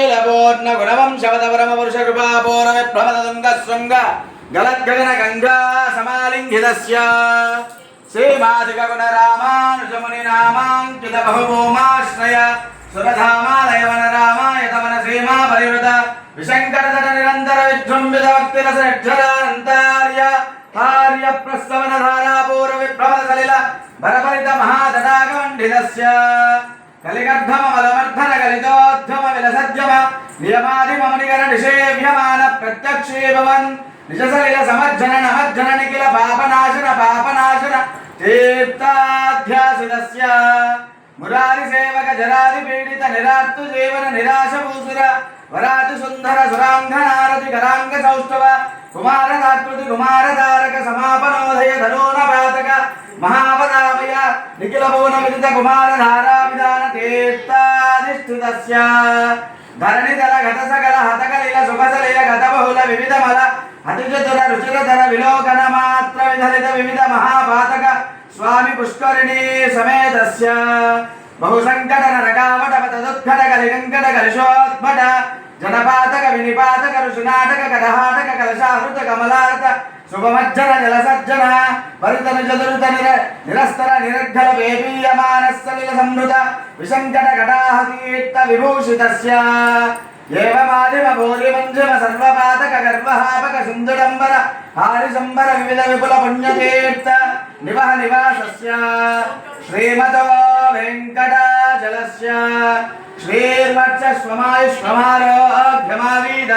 శ్రీశైలపూర్ణ గుణవంశవతవరమ పురుషకృపాపూర్ణ విప్లవతుంగశృంగ గలద్గగన గంగా సమాలింగితస్య శ్రీమాధిక గుణ రామానుజముని నామాంకిత బహుభూమాశ్రయ సురధామాలయవన రామాయతవన శ్రీమా పరివృత విశంకరతట నిరంతర విజృంభిత భక్తిరసక్షరానంతార్య ఆర్య ప్రస్తవన ధారాపూర్వ విప్లవత సలిల భరభరిత మహాదడాగమండితస్య కలిగర్ధమలమర్ధన కలితోద్ధమ విలసజ్జమ నియమాదిమనిగర నిషేవ్యమాన ప్రత్యక్షేభవన్ నిజసలిల సమర్జన నమజ్జన నిఖిల పాపనాశన తీర్థాధ్యాసితస్య మురారి సేవక జరాది పీడిత నిరార్తు జీవన నిరాశ భూసుర వరాతి సుందర సురాంగనారతి కరాంగ సౌష్ఠవ కుమార తాత్పతి కుమార తారక సమాపనోదయ ధనోన పాతక మహాపదామయ నిఖిల భువన విదిత కుమార ధారా విధాన తీర్థాధిష్ఠితస్య ధరణిధర గత సకల హతకలిల సుఖసలిల గత బహుళ వివిధ మల అతిచతుర రుచిరధర విలోకన మాత్ర విధలిత వివిధ మహాపాతక స్వామి పుష్కరిణీ సమేతస్య బహుసంకట నరకావట పతదుత్కట కలికంకట కలిశోద్భట జనపాతక వినిపాతక ఋషునాటక కటహాటక కలశాహృత కమలారత శుభమజ్జన జలసజ్జన వరితన చతురుత నిరస్తర నిరర్ఘల వేపీయమానస్సలిల సంవృత విశంకట కటాహతీర్థ విభూషితస్య ఏవమాదిమ భూరి మంజమ సర్వపాతక గర్వహాపక సింధుడంబర హారిశంబర వివిధ విపుల పుణ్యతీర్థ నివహ నివాసస్య శ్రీమతో వెంకటాచలస్య శ్రీర్వర్చస్వమాయుష్మారోగ్యమావీద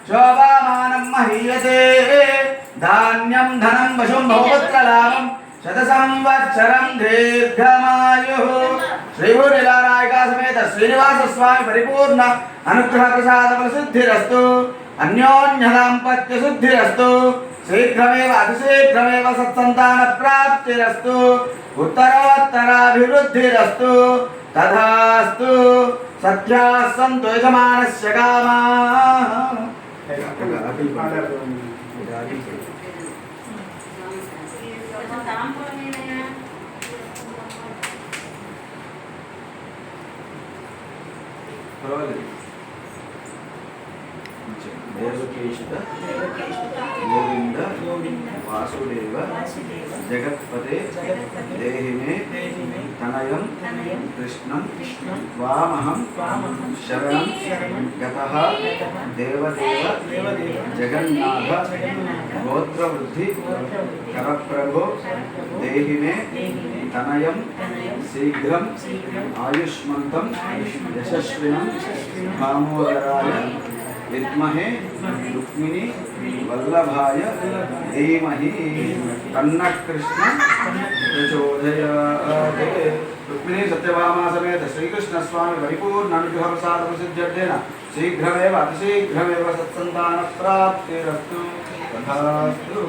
శోభామానం మహీయతే ధాన్యం ధనం వశుం బహుపుత్రలాభం శత సంవత్సరం దీర్ఘమాయు శ్రీభూనిలానాయక సమేత శ్రీనివాస స్వామి పరిపూర్ణ అనుగ్రహ ప్రసాద సిద్ధిరస్తు అన్యోన్య దాంపత్య సిద్ధిరస్తు శీఘ్రమేవ అతిశీఘ్రమేవ సత్సంతాన ప్రాప్తిరస్తు ఉత్తరోత్తరాభివృద్ధిరస్తు తథాస్తు సత్యాః సంతు యజమానస్య కామాః. దేవకేశిత గోవింద వాసుదేవ జగత్పతే దేహిమే తనయం కృష్ణం వామహం శరణం గతః దేవదేవ జగన్నాథ గోత్రవృద్ధి కరప్రభో దేహిమే తనయం శీఘ్రం ఆయుష్మంతం యశస్వినం దామోదరాయ విద్మహే రుక్మిణి వల్లభాయ ధీమహి తన్న కృష్ణ ప్రచోదయాత్. రుక్మిణి సత్యభామా సమేత శ్రీకృష్ణ స్వామి పరిపూర్ణ అనుగ్రహ ప్రసాద ప్రసిద్ధ్యర్థేన శీఘ్రమేవ అతిశీఘ్రమేవ సత్సంతాన ప్రాప్తిరస్తు. తథాస్తు.